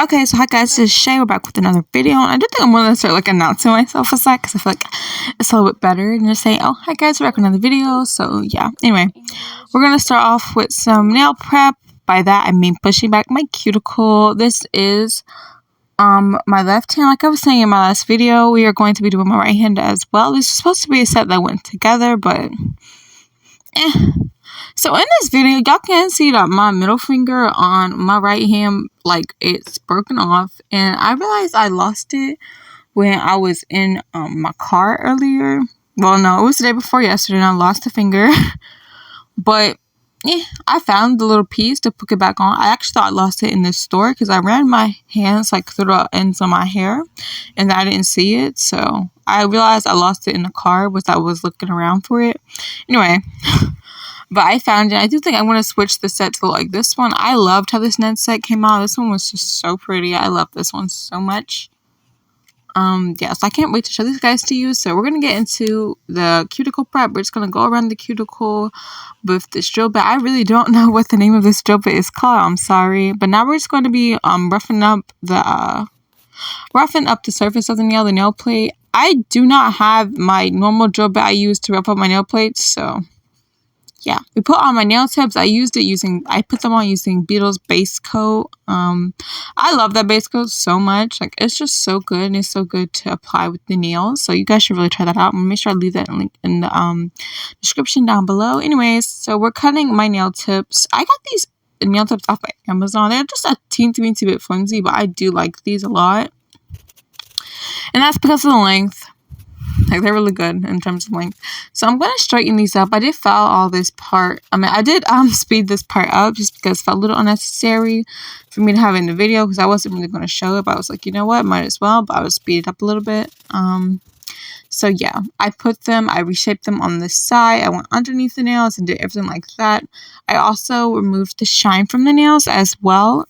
Okay, so hi guys, this is Shay. We're back with another video. I do think I'm going to start like announcing myself a sec because I feel like it's a little bit better than just saying, oh, hi guys, we're back with another video. So yeah, anyway, we're going to start off with some nail prep. By that, I mean pushing back my cuticle. This is my left hand. Like I was saying in my last video, we are going to be doing my right hand as well. This is supposed to be a set that went together, but So in this video, y'all can see that my middle finger on my right hand, like, it's broken off, and I realized I lost it when I was in my car earlier. Well, no, it was the day before yesterday, and I lost the finger. But I found the little piece to put it back on. I actually thought I lost it in the store because I ran my hands like through the ends of my hair, and I didn't see it. So I realized I lost it in the car as I was looking around for it. Anyway. But I found it. I do think I'm going to switch the set to like this one. I loved how this net set came out. This one was just so pretty. I love this one so much. Yeah, so I can't wait to show these guys to you. So we're going to get into the cuticle prep. We're just going to go around the cuticle with this drill bit. I really don't know what the name of this drill bit is called. I'm sorry. But now we're just going to be roughing up the surface of the nail plate. I do not have my normal drill bit I use to rough up my nail plates, so yeah, we put on my nail tips. I put them on using Beetle's base coat. I love that base coat so much. Like, it's just so good, and it's so good to apply with the nails. So you guys should really try that out. I'm gonna make sure I leave that link in the description down below. Anyways, so we're cutting my nail tips. I got these nail tips off of Amazon. They're just a teensy bit flimsy, but I do like these a lot. And that's because of the length. Like, they're really good in terms of length. So I'm going to straighten these up. I did foul all this part. I did speed this part up just because it felt a little unnecessary for me to have in the video because I wasn't really going to show it. But I was like, you know what? Might as well. But I would speed it up a little bit. So yeah, I reshaped them on this side. I went underneath the nails and did everything like that. I also removed the shine from the nails as well.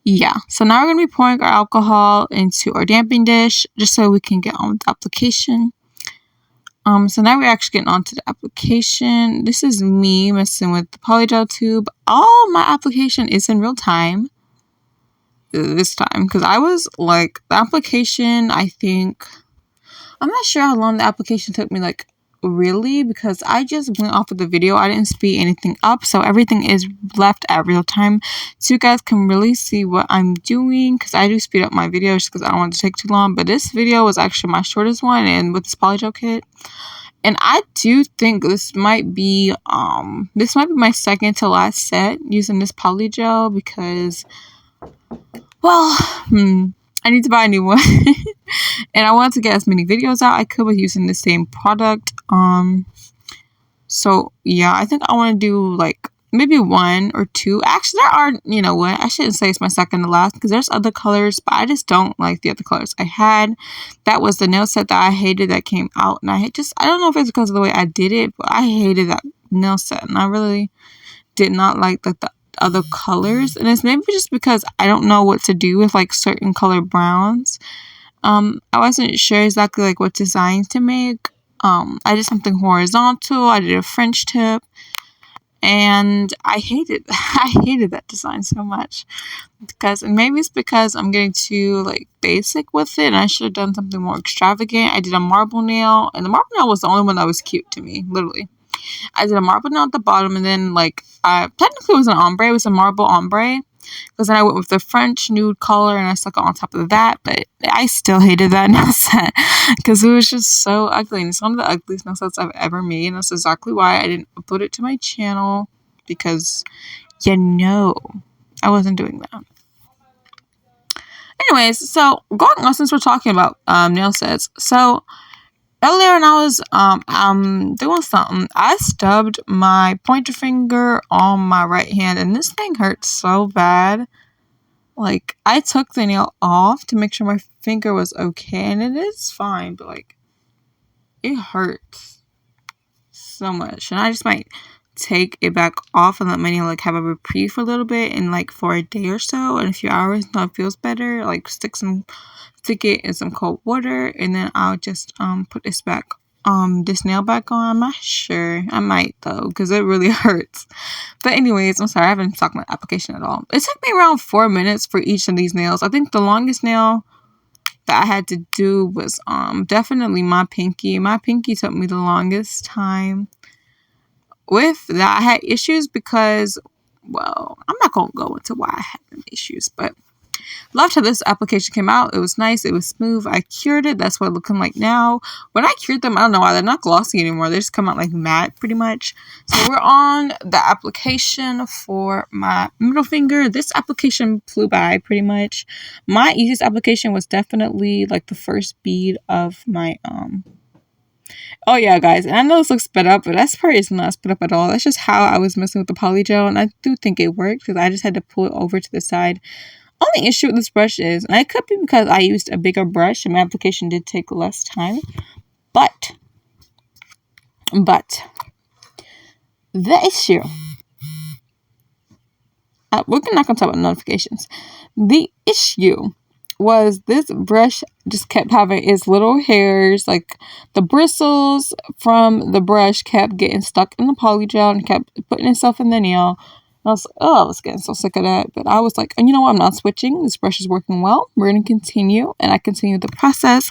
Yeah, so now we're going to be pouring our alcohol into our damping dish just so we can get on with the application. So now we're actually getting on to the application. This is me messing with the polygel tube. All my application is in real time this time because I was like, the application, I'm not sure how long the application took me, like, really, because I just went off of the video. I didn't speed anything up, so everything is left at real time so you guys can really see what I'm doing, because I do speed up my videos because I don't want it to take too long. But this video was actually my shortest one, and with this polygel kit, and I do think this might be my second to last set using this polygel because, well, I need to buy a new one. And I wanted to get as many videos out I could with using the same product. So yeah, I think I want to do like maybe one or two. Actually, there are, you know what, I shouldn't say it's my second to last because there's other colors, but I just don't like the other colors I had. That was the nail set that I hated that came out, and I don't know if it's because of the way I did it, but I hated that nail set, and I really did not like the other colors. And it's maybe just because I don't know what to do with like certain color browns. I wasn't sure exactly like what designs to make. I did something horizontal. I did a French tip, and I hated that design so much and maybe it's because I'm getting too like basic with it, and I should have done something more extravagant. I did a marble nail, and the marble nail was the only one that was cute to me, literally. I did a marble nail at the bottom, and then like technically it was an ombre. It was a marble ombre. Because then I went with the French nude color and I stuck it on top of that. But I still hated that nail set because it was just so ugly. And it's one of the ugliest nail sets I've ever made. And that's exactly why I didn't upload it to my channel. Because, I wasn't doing that. Anyways, so going on, since we're talking about nail sets. So earlier when I was doing something, I stubbed my pointer finger on my right hand, and this thing hurt so bad. Like, I took the nail off to make sure my finger was okay, and it is fine, but like, it hurts so much. And I just might take it back off and let my nail like have a reprieve for a little bit, and like for a day or so, in a few hours, until it feels better. Like, stick it in some cold water, and then I'll just put this back this nail back on. I'm not sure. I might though, because it really hurts. But anyways, I'm sorry, I haven't talked my application at all. It took me around 4 minutes for each of these nails. I think the longest nail that I had to do was definitely my pinky. My pinky took me the longest time. With that, I had issues because, well, I'm not gonna go into why I had them issues, but loved how this application came out. It was nice. It was smooth. I cured it. That's what it's looking like now. When I cured them, I don't know why they're not glossy anymore. They just come out like matte pretty much. So we're on the application for my middle finger. This application flew by pretty much. My easiest application was definitely like the first bead of my Oh yeah, guys, and I know this looks sped up, but that part is not sped up at all. That's just how I was messing with the poly gel, and I do think it worked because I just had to pull it over to the side. Only issue with this brush is, and it could be because I used a bigger brush and my application did take less time, but the issue, we're not going to talk about notifications. The issue was this brush just kept having its little hairs, like the bristles from the brush kept getting stuck in the poly gel and kept putting itself in the nail. And I was getting so sick of that. But I was like, you know what? I'm not switching. This brush is working well. We're going to continue. And I continued the process.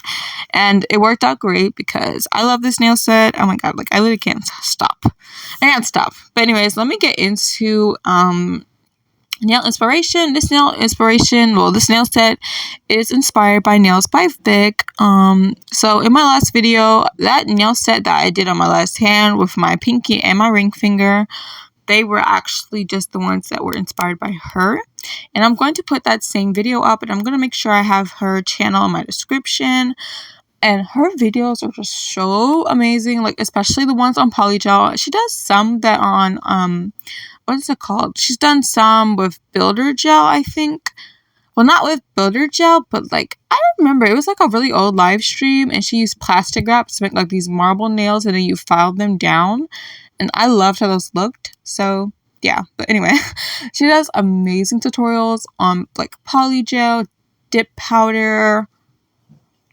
And it worked out great because I love this nail set. Oh my God. Like, I literally can't stop. I can't stop. But anyways, let me get into nail inspiration. This nail set is inspired by Nails by Vic. So in my last video, that nail set that I did on my last hand with my pinky and my ring finger, they were actually just the ones that were inspired by her. And I'm going to put that same video up, and I'm going to make sure I have her channel in my description. And her videos are just so amazing, like especially the ones on polygel. She does some that are on what is it called? She's done some with builder gel, I think. Well, not with builder gel, but like, I don't remember. It was like a really old live stream, and she used plastic wrap to make like these marble nails, and then you filed them down. And I loved how those looked. So yeah, but anyway, she does amazing tutorials on like polygel, dip powder,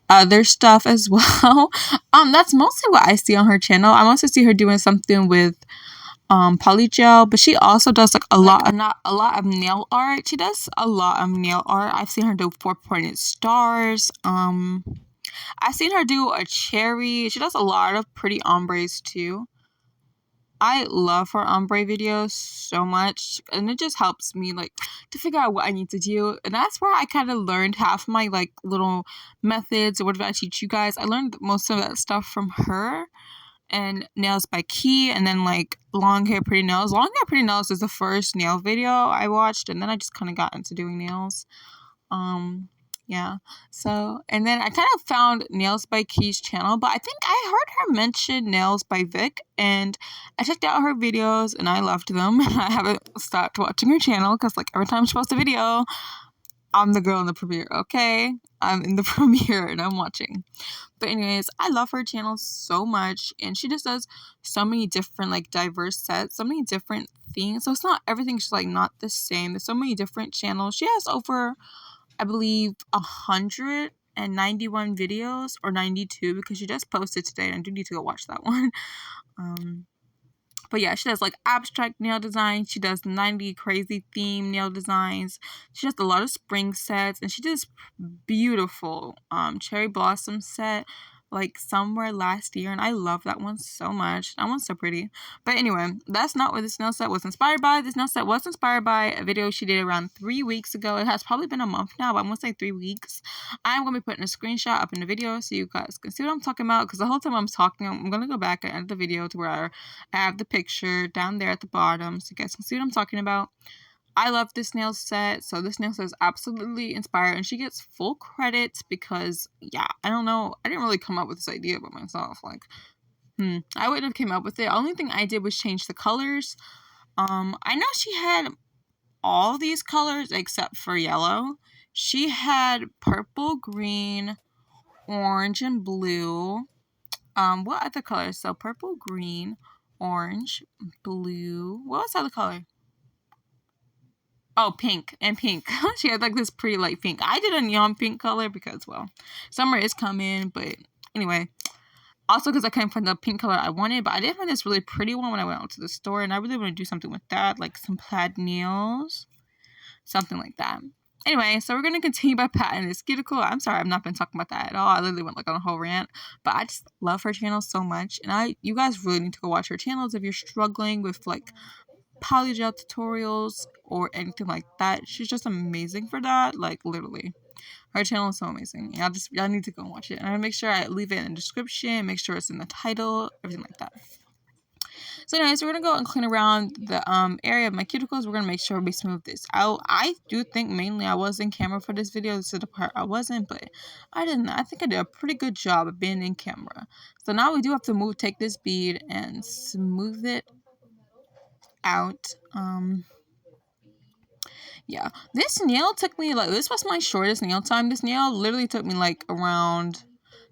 other stuff as well. That's mostly what I see on her channel. I mostly see her doing something with polygel, but she also does like a lot of nail art. She does a lot of nail art. I've seen her do 4-pointed stars. I've seen her do a cherry. She does a lot of pretty ombres too. I love her ombre videos so much, and it just helps me like to figure out what I need to do. And that's where I kind of learned half my like little methods or what did I teach you guys. I learned most of that stuff from her and Nails by Key, and then like Long Hair Pretty Nails. Long Hair Pretty Nails is the first nail video I watched, and then I just kind of got into doing nails. Yeah, so, and then I kind of found Nails by Key's channel, but I think I heard her mention Nails by Vic, and I checked out her videos and I loved them. I haven't stopped watching her channel because like every time she posts a video, I'm the girl in the premiere, okay? I'm in the premiere and I'm watching. But anyways, I love her channel so much, and she just does so many different like diverse sets, so many different things. So it's not everything's like not the same. There's so many different channels. She has over, I believe, 191 videos, or 92, because she just posted today and I do need to go watch that one. But yeah, she does like abstract nail design. She does 90 crazy theme nail designs. She does a lot of spring sets, and she does beautiful cherry blossom set like somewhere last year, and I love that one so much. That one's so pretty. But anyway, that's not what this nail set was inspired by. This nail set was inspired by a video she did around 3 weeks ago. It has probably been a month now, but I'm gonna say 3 weeks. I'm gonna be putting a screenshot up in the video so you guys can see what I'm talking about, because the whole time I'm talking, I'm gonna go back and edit the video to where I have the picture down there at the bottom so you guys can see what I'm talking about. I love this nail set, so this nail set is absolutely inspired, and she gets full credit because, yeah, I don't know, I didn't really come up with this idea by myself. Like, I wouldn't have came up with it. The only thing I did was change the colors. I know she had all these colors except for yellow. She had purple, green, orange, and blue. What other colors? So purple, green, orange, blue. What was the other color? Oh, pink and pink. She had like this pretty light pink. I did a neon pink color because, well, summer is coming. But anyway, Also, because I couldn't find the pink color I wanted, but I did find this really pretty one when I went out to the store, and I really want to do something with that, like some plaid nails, something like that. Anyway, so we're going to continue by patting this cuticle. I'm sorry, I've not been talking about that at all. I literally went like on a whole rant, but I just love her channel so much, and you guys really need to go watch her channels if you're struggling with like polygel tutorials or anything like that. She's just amazing for that, like literally. Her channel is so amazing. Y'all need to go and watch it. And I'll make sure I leave it in the description, make sure it's in the title, everything like that. So anyways, we're gonna go and clean around the area of my cuticles. We're gonna make sure we smooth this out. I do think mainly I was in camera for this video. This is the part I wasn't, but I didn't. I think I did a pretty good job of being in camera. So now we do have to take this bead and smooth it out. Yeah, this nail took me like, this was my shortest nail time. This nail literally took me like around,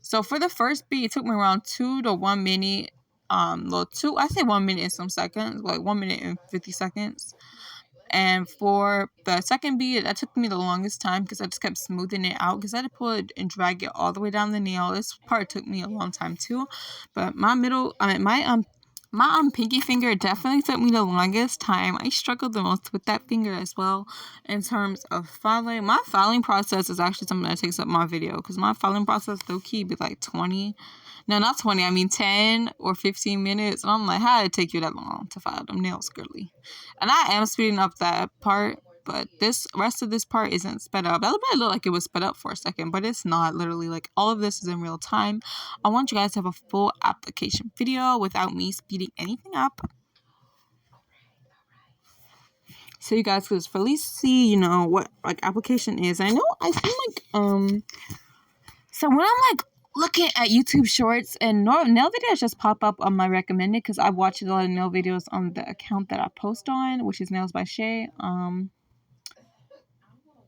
so for the first beat it took me around 2 to 1 minute, I say 1 minute and some seconds, like 1 minute and 50 seconds. And for the second bead, that took me the longest time because I just kept smoothing it out because I had to pull it and drag it all the way down the nail. This part took me a long time too, but my pinky finger definitely took me the longest time. I struggled the most with that finger as well in terms of filing. My filing process is actually something that takes up my video because my filing process low-key be like 20. No, not 20. I mean 10 or 15 minutes. And I'm like, how did it take you that long to file them nails, girly? And I am speeding up that part, but this rest of this part isn't sped up. That probably looked like it was sped up for a second, but it's not. Literally, like all of this is in real time. I want you guys to have a full application video without me speeding anything up, so you guys could really see, you know, what like application is. I know I feel like so when I'm like looking at YouTube shorts and nail videos just pop up on my recommended because I watch a lot of nail videos on the account that I post on, which is Nails by Shay.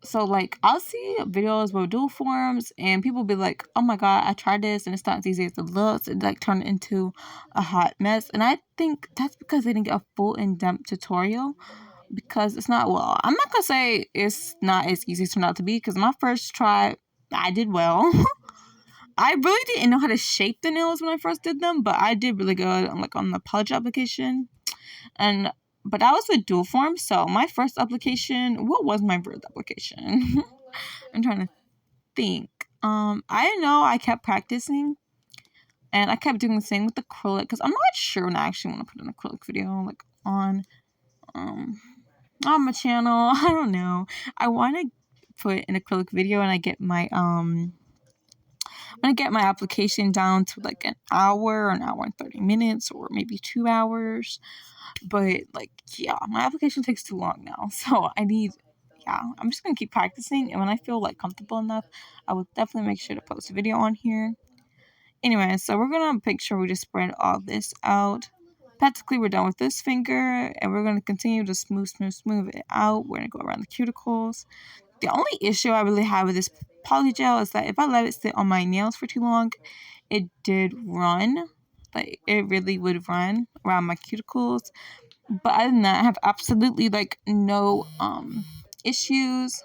So like I'll see videos with dual forms and people be like, oh my god, I tried this and it's not as easy as it looks. It like turned into a hot mess. And I think that's because they didn't get a full in-depth tutorial, because it's not, well, I'm not gonna say it's not as easy as it turned out to be, because my first try I did well. I really didn't know how to shape the nails when I first did them, but I did really good on, like, on the polish application. But that was with dual form. So my first application, what was my first application? I'm trying to think. I know I kept practicing, and I kept doing the same with acrylic because I'm not sure when I actually want to put an acrylic video like on my channel. I don't know. I want to put an acrylic video, and I get my I'm gonna get my application down to like an hour and 30 minutes, or maybe 2 hours. But like, yeah, my application takes too long now. So I'm just gonna keep practicing, and when I feel like comfortable enough, I will definitely make sure to post a video on here. Anyway, so we're gonna make sure we just spread all this out. Practically, we're done with this finger, and we're gonna continue to smooth it out. We're gonna go around the cuticles. The only issue I really have with this polygel is that if I let it sit on my nails for too long, it did run. Like, it really would run around my cuticles. But other than that, I have absolutely like no issues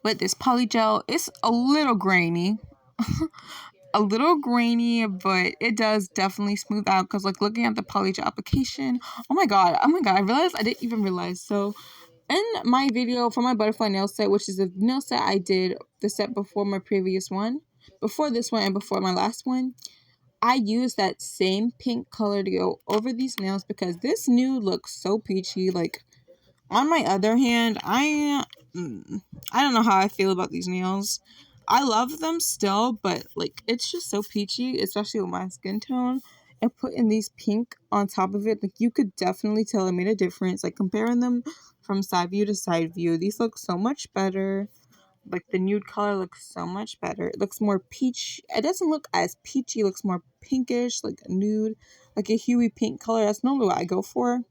with this polygel. It's a little grainy. But it does definitely smooth out, because like looking at the polygel application, oh my god, I realized I didn't even realize. So in my video for my butterfly nail set, which is the nail set I did the set before my previous one, before this one and before my last one, I used that same pink color to go over these nails because this nude looks so peachy. Like, on my other hand, I don't know how I feel about these nails. I love them still, but like, it's just so peachy, especially with my skin tone. And putting these pink on top of it, like, you could definitely tell it made a difference. Like, comparing them from side view to side view, these look so much better. Like, the nude color looks so much better. It looks more peach. It doesn't look as peachy. It looks more pinkish, like a nude, like a huey pink color. That's normally what I go for,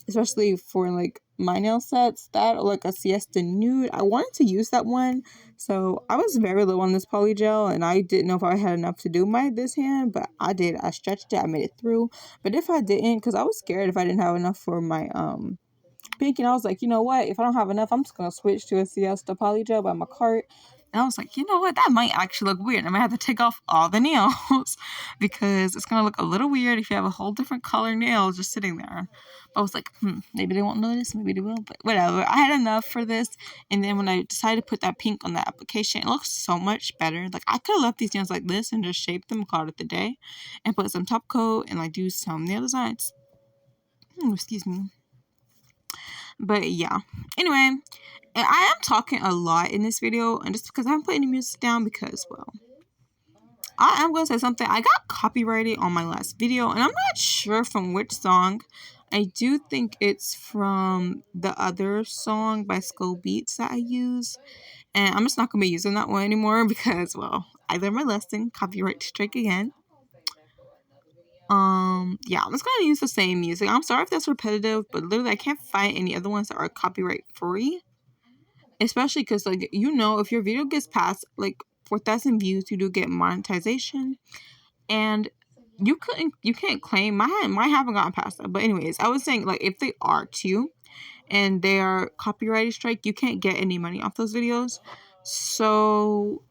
especially for like my nail sets. That, or like a siesta nude. I wanted to use that one, so I was very low on this polygel, and I didn't know if I had enough to do this hand, but I did. I stretched it. I made it through. But if I didn't, because I was scared if I didn't have enough for my pink, and I was like, you know what, if I don't have enough, I'm just gonna switch to a siesta polygel by my cart. And I was like, you know what? That might actually look weird. I might have to take off all the nails because it's going to look a little weird if you have a whole different color nail just sitting there. I was like, maybe they won't notice, maybe they will, but whatever. I had enough for this. And then when I decided to put that pink on the application, it looks so much better. Like, I could have left these nails like this and just shaped them, called it the day, and put some top coat and like do some nail designs. Excuse me. But yeah. Anyway, I am talking a lot in this video, and just because I'm putting the music down because, well, I am going to say something. I got copyrighted on my last video, and I'm not sure from which song. I do think it's from the other song by Skull Beats that I use, and I'm just not going to be using that one anymore because, well, I learned my lesson. Copyright strike again. Yeah, I'm just gonna use the same music. I'm sorry if that's repetitive, but literally I can't find any other ones that are copyright free. Especially because, like, if your video gets past like 4,000 views, you do get monetization, and you can't claim mine haven't gotten past that. But anyways, I was saying, like, if they are too, and they are copyright strike, you can't get any money off those videos. So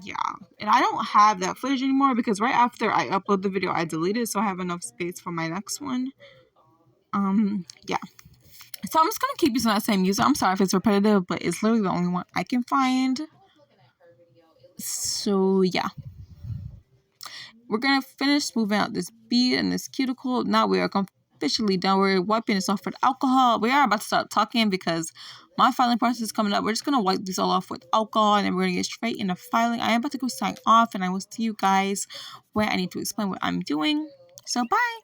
yeah, and I don't have that footage anymore because right after I upload the video, I delete it, so I have enough space for my next one. Yeah. So I'm just gonna keep using that same music. I'm sorry if it's repetitive, but it's literally the only one I can find. So yeah, we're gonna finish moving out this bead and this cuticle. Now we are officially done. We're wiping this off with alcohol. We are about to start talking because my filing process is coming up. We're just gonna wipe these all off with alcohol, and then we're gonna get straight into filing. I am about to go sign off, and I will see you guys where I need to explain what I'm doing. So bye.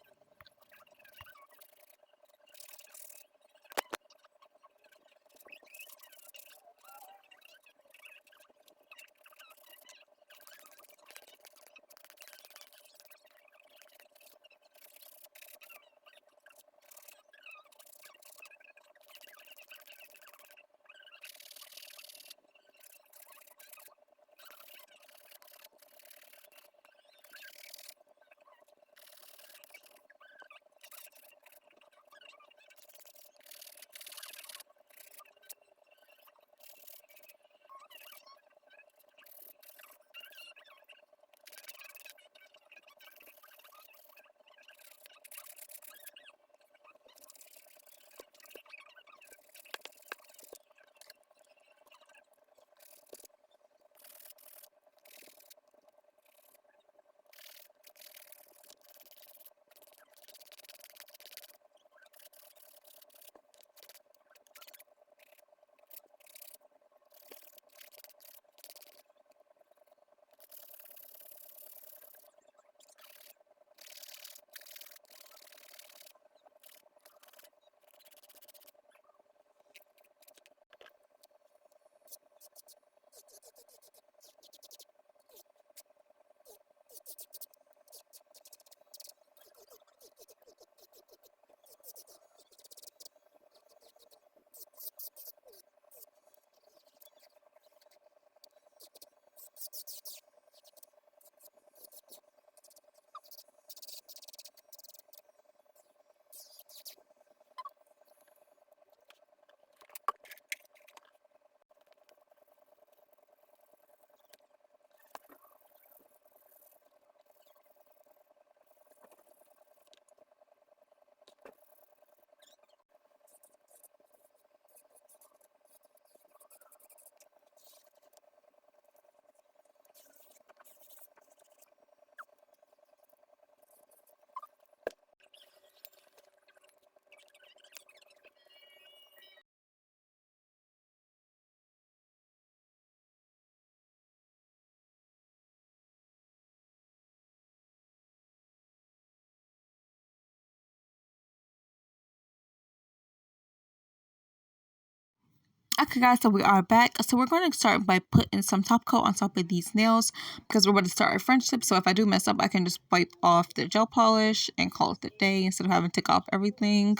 Okay, guys, so we are back. So we're going to start by putting some top coat on top of these nails because we're about to start our French tip. So if I do mess up, I can just wipe off the gel polish and call it a day instead of having to take off everything.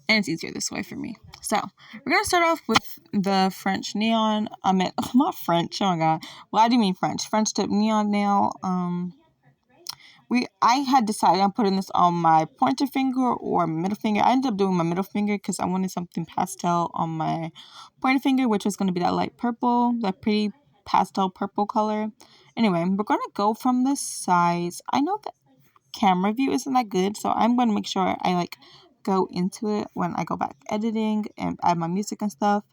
And it's easier this way for me. So we're going to start off with the French neon. I meant, not French. Oh my God. Well, I do mean French. French tip neon nail. I had decided on putting this on my pointer finger or middle finger. I ended up doing my middle finger because I wanted something pastel on my pointer finger, which was going to be that light purple, that pretty pastel purple color. Anyway, we're going to go from the sides. I know the camera view isn't that good, so I'm going to make sure I like go into it when I go back editing and add my music and stuff.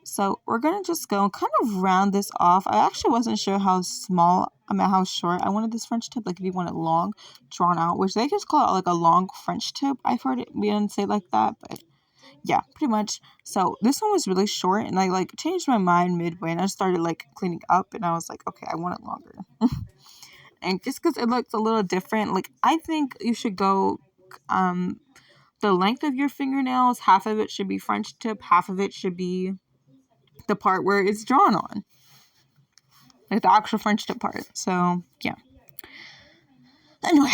So we're going to just go kind of round this off. I actually wasn't sure how short I wanted this French tip. Like if you want it long, drawn out, which they just call it like a long French tip. I've heard it being say like that, but yeah, pretty much. So this one was really short and I like changed my mind midway and I started like cleaning up and I was like, okay, I want it longer. And just because it looks a little different, like I think you should go the length of your fingernails. Half of it should be French tip, half of it should be the part where it's drawn on, like the actual French tip part. So yeah, anyway,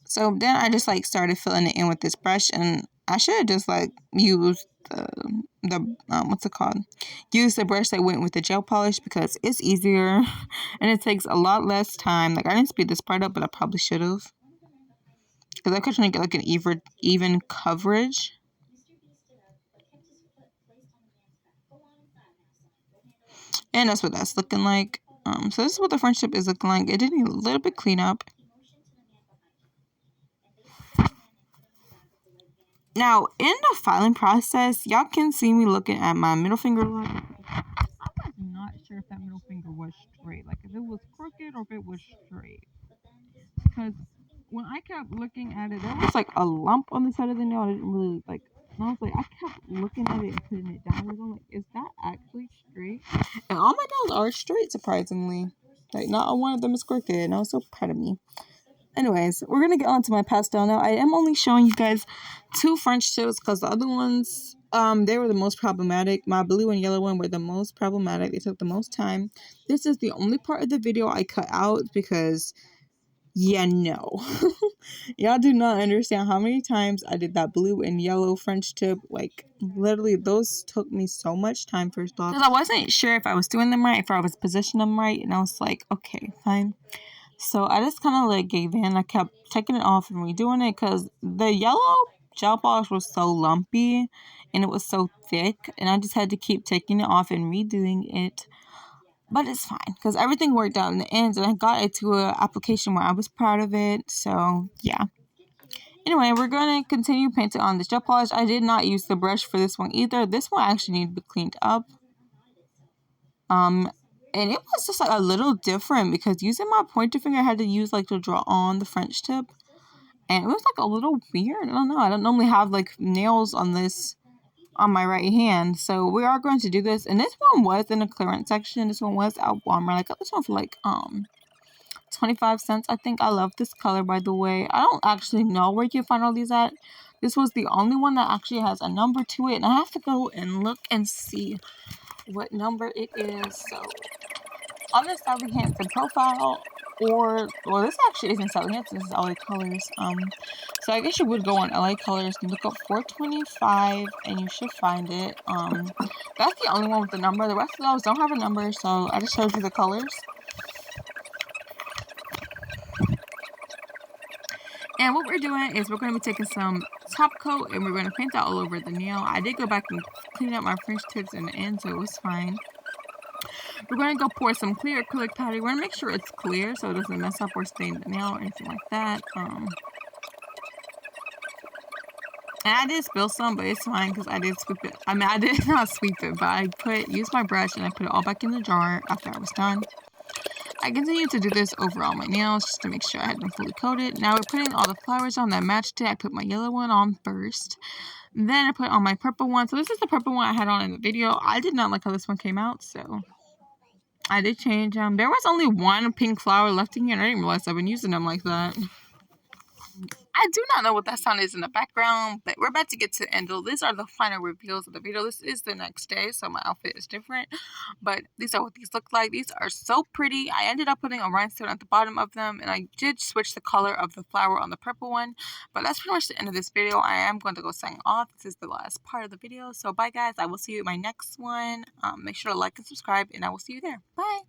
so then I just like started filling it in with this brush, and I should have just like used the what's it called, use the brush that went with the gel polish because it's easier and it takes a lot less time. Like I didn't speed this part up, but I probably should have, because I could try to get like an even coverage. And that's what that's looking like. So this is what the French tip is looking like. It did need a little bit cleanup. Now, in the filing process, y'all can see me looking at my middle finger. I was not sure if that middle finger was straight, like if it was crooked or if it was straight. Because when I kept looking at it, there was like a lump on the side of the nail. I didn't really like. And I was like, I kept looking at it and putting it down. I'm like, is that actually straight? And all my nails are straight, surprisingly. Like, not one of them is crooked. And I was so proud of me. Anyways, we're going to get on to my pastel now. I am only showing you guys 2 French tips because the other ones, they were the most problematic. My blue and yellow one were the most problematic. They took the most time. This is the only part of the video I cut out because, yeah, no. Y'all do not understand how many times I did that blue and yellow French tip. Like, literally, those took me so much time first off. Because I wasn't sure if I was doing them right, if I was positioning them right. And I was like, okay, fine. So I just kind of like gave in. I kept taking it off and redoing it because the yellow gel polish was so lumpy and it was so thick. And I just had to keep taking it off and redoing it. But it's fine because everything worked out in the end. And I got it to an application where I was proud of it. So yeah. Anyway, we're going to continue painting on this gel polish. I did not use the brush for this one either. This one actually needed to be cleaned up. And it was just like a little different because using my pointer finger, I had to use like to draw on the French tip. And it was like a little weird. I don't know. I don't normally have like nails on this on my right hand. So we are going to do this. And this one was in the clearance section. This one was at Walmart. I got this one for like 25 cents. I think. I love this color, by the way. I don't actually know where you can find all these at. This was the only one that actually has a number to it. And I have to go and look and see what number it is. So on the Sally Hansen profile, or well, this actually isn't Sally Hansen, this is LA Colors. So I guess you would go on LA Colors and look up 425 and you should find it. That's the only one with the number. The rest of those don't have a number, so I just showed you the colors. And what we're doing is we're going to be taking some top coat and we're going to paint that all over the nail. I did go back and clean up my French tips in the end, so it was fine. We're going to go pour some clear acrylic powder. We're going to make sure it's clear so it doesn't mess up or stain the nail or anything like that. And I did spill some, but it's fine because I did sweep it. I mean, I did not sweep it, but I used my brush and I put it all back in the jar after I was done. I continued to do this over all my nails just to make sure I had them fully coated. Now we're putting all the flowers on that matched it. I put my yellow one on first. Then I put on my purple one. So this is the purple one I had on in the video. I did not like how this one came out, so I did change them. There was only one pink flower left in here, and I didn't realize I've been using them like that. I do not know what that sound is in the background, but we're about to get to the end. These are the final reveals of the video. This is the next day, so my outfit is different, but these are what these look like. These are so pretty. I ended up putting a rhinestone at the bottom of them, and I did switch the color of the flower on the purple one, but that's pretty much the end of this video. I am going to go sign off. This is the last part of the video, so bye guys. I will see you in my next one. Make sure to like and subscribe, and I will see you there. Bye.